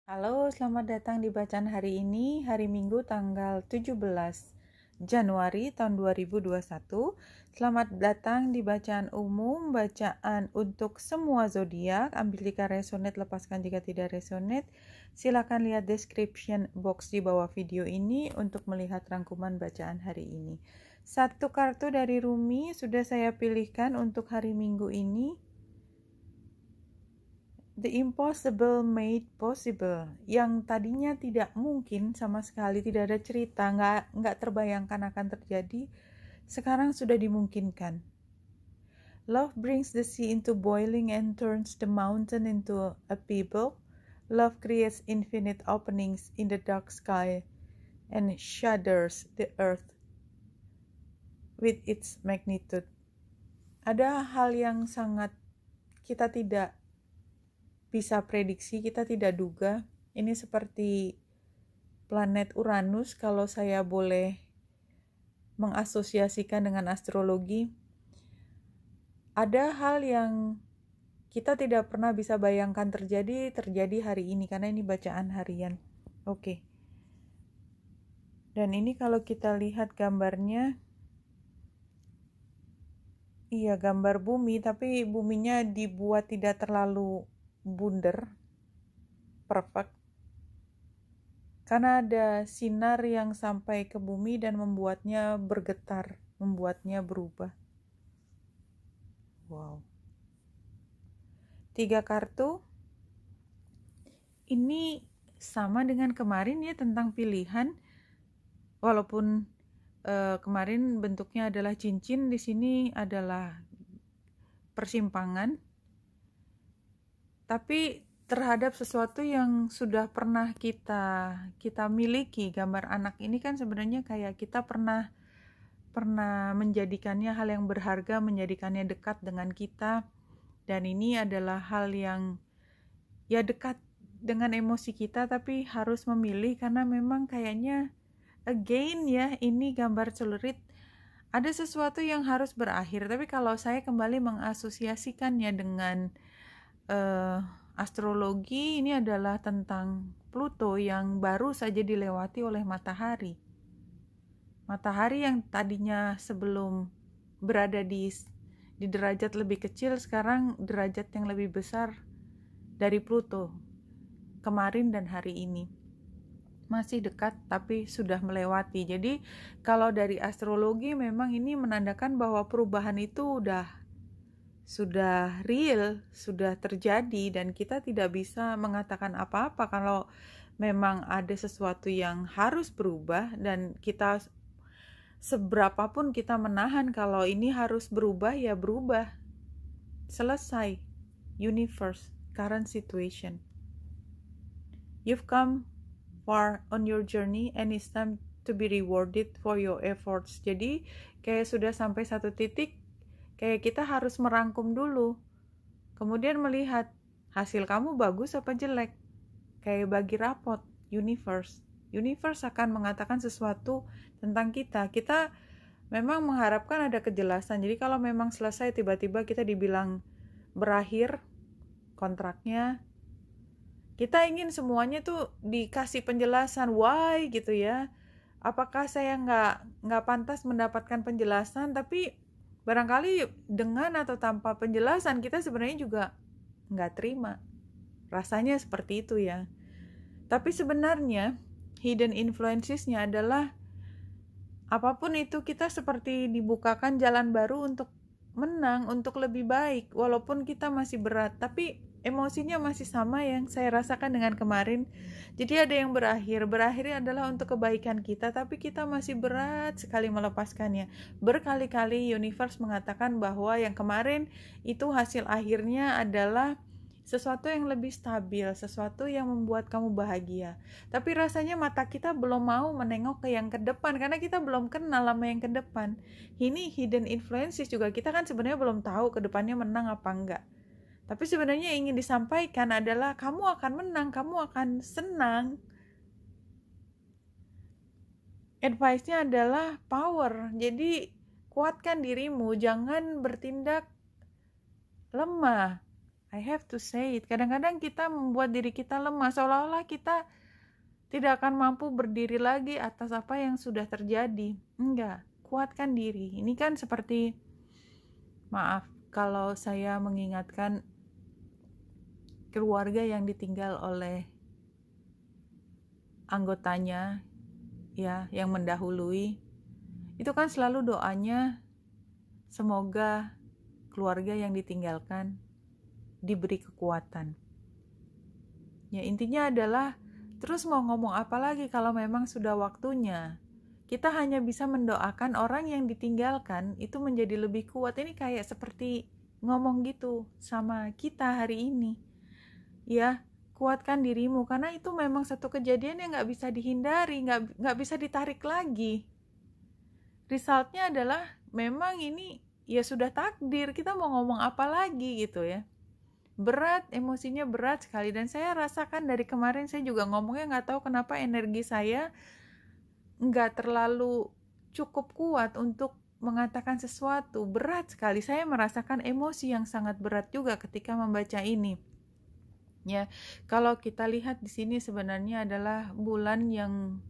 Halo, selamat datang di bacaan hari ini, hari Minggu tanggal 17 Januari tahun 2021. Selamat datang di bacaan umum, bacaan untuk semua zodiak. Ambil jika resonate, lepaskan jika tidak resonate. Silakan lihat description box di bawah video ini untuk melihat rangkuman bacaan hari ini. Satu kartu dari Rumi sudah saya pilihkan untuk hari Minggu ini. The impossible made possible, yang tadinya tidak mungkin sama sekali, tidak ada cerita, nggak terbayangkan akan terjadi, sekarang sudah dimungkinkan. Love brings the sea into boiling and turns the mountain into a pebble. Love creates infinite openings in the dark sky and shatters the earth with its magnitude. Ada hal yang sangat kita tidak bisa prediksi, kita tidak duga. Ini seperti planet Uranus kalau saya boleh mengasosiasikan dengan astrologi. Ada hal yang kita tidak pernah bisa bayangkan terjadi hari ini karena ini bacaan harian. Oke. Dan ini kalau kita lihat gambarnya, iya gambar bumi, tapi buminya dibuat tidak terlalu bundar, perfect, karena ada sinar yang sampai ke bumi dan membuatnya bergetar, membuatnya berubah. Wow. 3 kartu. Ini sama dengan kemarin ya, tentang pilihan. Walaupun kemarin bentuknya adalah cincin, di sini adalah persimpangan. Tapi terhadap sesuatu yang sudah pernah kita miliki. Gambar anak ini kan sebenarnya kayak kita pernah menjadikannya hal yang berharga, menjadikannya dekat dengan kita, dan ini adalah hal yang ya dekat dengan emosi kita, tapi harus memilih karena memang kayaknya again ya, ini gambar celurit, ada sesuatu yang harus berakhir. Tapi kalau saya kembali mengasosiasikannya dengan astrologi, ini adalah tentang Pluto yang baru saja dilewati oleh matahari. Matahari yang tadinya sebelum berada di derajat lebih kecil, sekarang derajat yang lebih besar dari Pluto kemarin dan hari ini. Masih dekat tapi sudah melewati. Jadi kalau dari astrologi memang ini menandakan bahwa perubahan itu sudah real, sudah terjadi, dan kita tidak bisa mengatakan apa-apa kalau memang ada sesuatu yang harus berubah, dan kita seberapapun kita menahan kalau ini harus berubah, ya berubah. Selesai. Universe, current situation. You've come far on your journey and it's time to be rewarded for your efforts. Jadi kayak sudah sampai satu titik, kayak kita harus merangkum dulu, kemudian melihat hasil kamu bagus apa jelek. Kayak bagi rapot, universe akan mengatakan sesuatu tentang kita. Kita memang mengharapkan ada kejelasan. Jadi kalau memang selesai, tiba-tiba kita dibilang berakhir kontraknya, kita ingin semuanya tuh dikasih penjelasan, why gitu ya. Apakah saya nggak pantas mendapatkan penjelasan? Tapi barangkali dengan atau tanpa penjelasan kita sebenarnya juga nggak terima. Rasanya seperti itu ya. Tapi sebenarnya hidden influences-nya adalah apapun itu, kita seperti dibukakan jalan baru untuk menang, untuk lebih baik. Walaupun kita masih berat, tapi emosinya masih sama yang saya rasakan dengan kemarin. Jadi ada yang berakhirnya adalah untuk kebaikan kita, tapi kita masih berat sekali melepaskannya. Berkali-kali universe mengatakan bahwa yang kemarin itu hasil akhirnya adalah sesuatu yang lebih stabil, sesuatu yang membuat kamu bahagia. Tapi rasanya mata kita belum mau menengok ke yang ke depan karena kita belum kenal sama yang ke depan. Ini hidden influences juga, kita kan sebenarnya belum tahu ke depannya menang apa enggak. Tapi sebenarnya ingin disampaikan adalah kamu akan menang, kamu akan senang. Advice-nya adalah power. Jadi kuatkan dirimu, jangan bertindak lemah. I have to say it. Kadang-kadang kita membuat diri kita lemah, seolah-olah kita tidak akan mampu berdiri lagi atas apa yang sudah terjadi. Enggak, kuatkan diri. Ini kan seperti, maaf kalau saya mengingatkan keluarga yang ditinggal oleh anggotanya, ya, yang mendahului. Itu kan selalu doanya, semoga keluarga yang ditinggalkan diberi kekuatan. Ya, intinya adalah terus mau ngomong apa lagi kalau memang sudah waktunya. Kita hanya bisa mendoakan orang yang ditinggalkan itu menjadi lebih kuat. Ini kayak seperti ngomong gitu sama kita hari ini. Ya, kuatkan dirimu karena itu memang satu kejadian yang nggak bisa dihindari, nggak bisa ditarik lagi. Resultnya adalah memang ini ya sudah takdir, kita mau ngomong apa lagi gitu ya. Berat, emosinya berat sekali, dan saya rasakan dari kemarin saya juga ngomongnya nggak tahu kenapa energi saya nggak terlalu cukup kuat untuk mengatakan sesuatu. Berat sekali, saya merasakan emosi yang sangat berat juga ketika membaca ini. Ya, kalau kita lihat di sini sebenarnya adalah bulan yang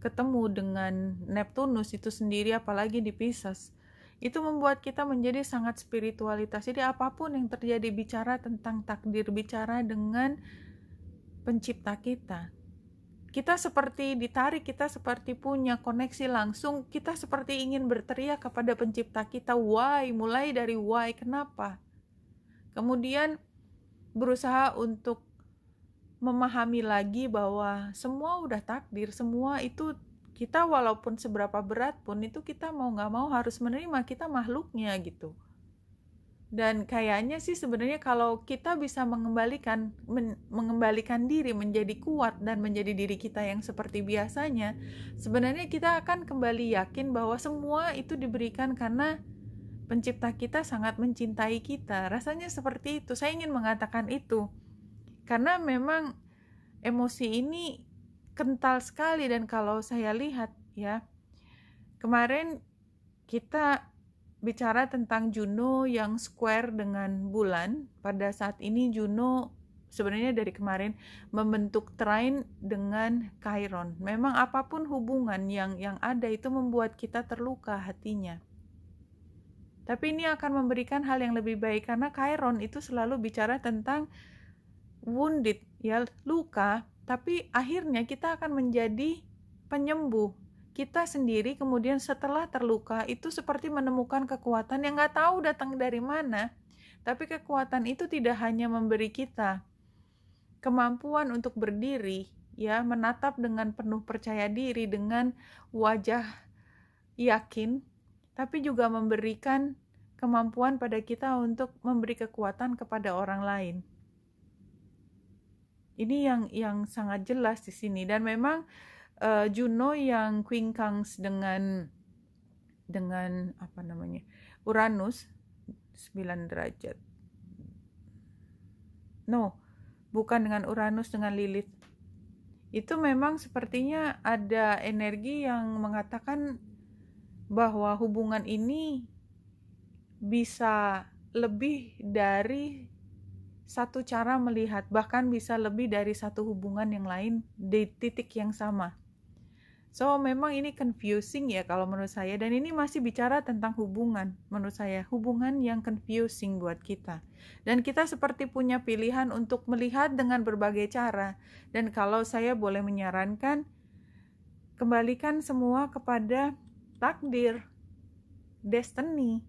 ketemu dengan Neptunus itu sendiri, apalagi di Pisces. Itu membuat kita menjadi sangat spiritualitas. Jadi apapun yang terjadi, bicara tentang takdir, bicara dengan pencipta kita. Kita seperti ditarik, kita seperti punya koneksi langsung, kita seperti ingin berteriak kepada pencipta kita, why, mulai dari why, kenapa. Kemudian berusaha untuk memahami lagi bahwa semua udah takdir, semua itu kita walaupun seberapa berat pun itu kita mau gak mau harus menerima, kita makhluknya gitu. Dan kayaknya sih sebenarnya kalau kita bisa mengembalikan diri menjadi kuat dan menjadi diri kita yang seperti biasanya, sebenarnya kita akan kembali yakin bahwa semua itu diberikan karena pencipta kita sangat mencintai kita. Rasanya seperti itu, saya ingin mengatakan itu. Karena memang emosi ini kental sekali, dan kalau saya lihat ya, kemarin kita bicara tentang Juno yang square dengan bulan. Pada saat ini Juno sebenarnya dari kemarin membentuk trine dengan Chiron. Memang apapun hubungan yang ada itu membuat kita terluka hatinya. Tapi ini akan memberikan hal yang lebih baik karena Chiron itu selalu bicara tentang wounded, ya, luka, tapi akhirnya kita akan menjadi penyembuh. Kita sendiri kemudian setelah terluka itu seperti menemukan kekuatan yang nggak tahu datang dari mana. Tapi kekuatan itu tidak hanya memberi kita kemampuan untuk berdiri, ya, menatap dengan penuh percaya diri, dengan wajah yakin, tapi juga memberikan kemampuan pada kita untuk memberi kekuatan kepada orang lain. Ini yang sangat jelas di sini, dan memang Juno yang quincunx dengan apa namanya, Uranus 9 derajat. No, bukan dengan Uranus, dengan Lilith. Itu memang sepertinya ada energi yang mengatakan bahwa hubungan ini bisa lebih dari satu cara melihat, bahkan bisa lebih dari satu hubungan yang lain di titik yang sama. So memang ini confusing ya kalau menurut saya, dan ini masih bicara tentang hubungan, menurut saya hubungan yang confusing buat kita, dan kita seperti punya pilihan untuk melihat dengan berbagai cara. Dan kalau saya boleh menyarankan, kembalikan semua kepada takdir, destiny.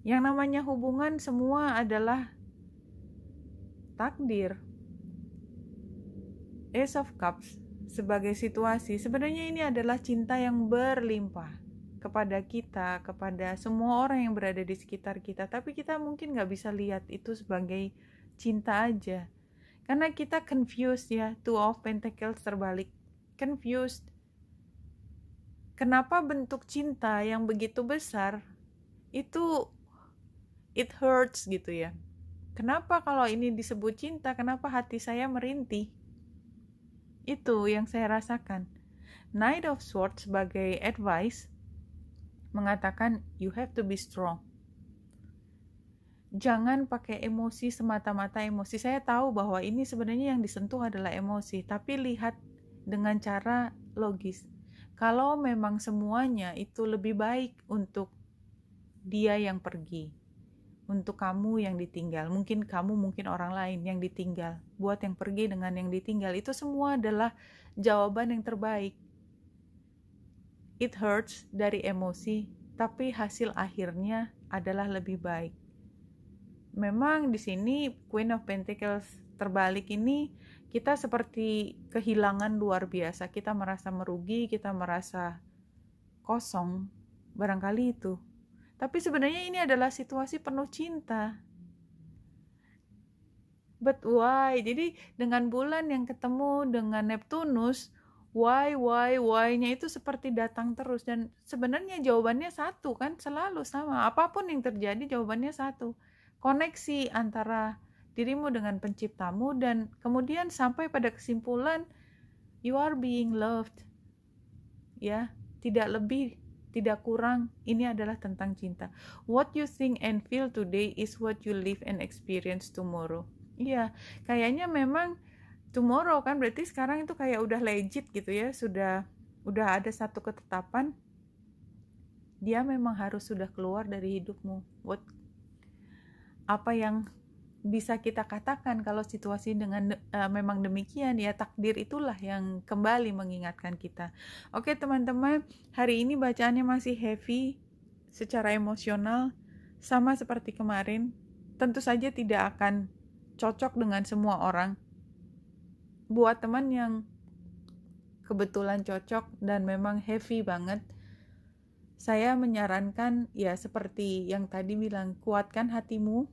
Yang namanya hubungan semua adalah takdir. Ace of Cups sebagai situasi, sebenarnya ini adalah cinta yang berlimpah kepada kita, kepada semua orang yang berada di sekitar kita. Tapi kita mungkin gak bisa lihat itu sebagai cinta aja, karena kita confused ya. Two of Pentacles terbalik, confused. Kenapa bentuk cinta yang begitu besar itu it hurts gitu ya. Kenapa kalau ini disebut cinta, kenapa hati saya merintih? Itu yang saya rasakan. Knight of Swords sebagai advice mengatakan you have to be strong. Jangan pakai emosi semata-mata emosi. Saya tahu bahwa ini sebenarnya yang disentuh adalah emosi, tapi lihat dengan cara logis. Kalau memang semuanya itu lebih baik untuk dia yang pergi, untuk kamu yang ditinggal, mungkin kamu, mungkin orang lain yang ditinggal, buat yang pergi dengan yang ditinggal, itu semua adalah jawaban yang terbaik. It hurts dari emosi, tapi hasil akhirnya adalah lebih baik. Memang di sini Queen of Pentacles terbalik ini kita seperti kehilangan luar biasa, kita merasa merugi, kita merasa kosong, barangkali itu. Tapi sebenarnya ini adalah situasi penuh cinta. But why? Jadi dengan bulan yang ketemu dengan Neptunus, why-nya itu seperti datang terus. Dan sebenarnya jawabannya satu kan, selalu sama. Apapun yang terjadi jawabannya satu. Koneksi antara dirimu dengan penciptamu dan kemudian sampai pada kesimpulan you are being loved. Ya, tidak lebih, tidak kurang. Ini adalah tentang cinta. What you think and feel today is what you live and experience tomorrow. Iya, kayaknya memang tomorrow kan berarti sekarang itu kayak udah legit gitu ya, udah ada satu ketetapan dia memang harus sudah keluar dari hidupmu. Apa yang bisa kita katakan kalau situasi dengan memang demikian, ya takdir itulah yang kembali mengingatkan kita. Oke teman-teman, hari ini bacaannya masih heavy secara emosional, sama seperti kemarin. Tentu saja tidak akan cocok dengan semua orang. Buat teman yang kebetulan cocok dan memang heavy banget, saya menyarankan ya seperti yang tadi bilang, kuatkan hatimu.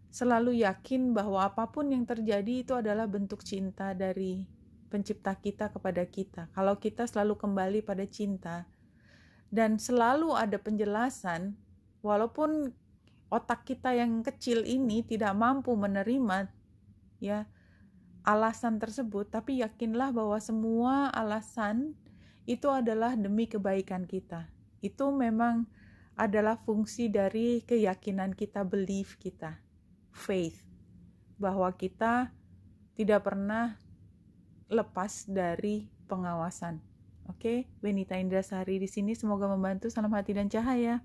Selalu yakin bahwa apapun yang terjadi itu adalah bentuk cinta dari pencipta kita kepada kita. Kalau kita selalu kembali pada cinta dan selalu ada penjelasan, walaupun otak kita yang kecil ini tidak mampu menerima ya alasan tersebut, tapi yakinlah bahwa semua alasan itu adalah demi kebaikan kita. Itu memang adalah fungsi dari keyakinan kita, belief kita, faith, bahwa kita tidak pernah lepas dari pengawasan. Oke, Benita Indrasari di sini, semoga membantu. Salam hati dan cahaya.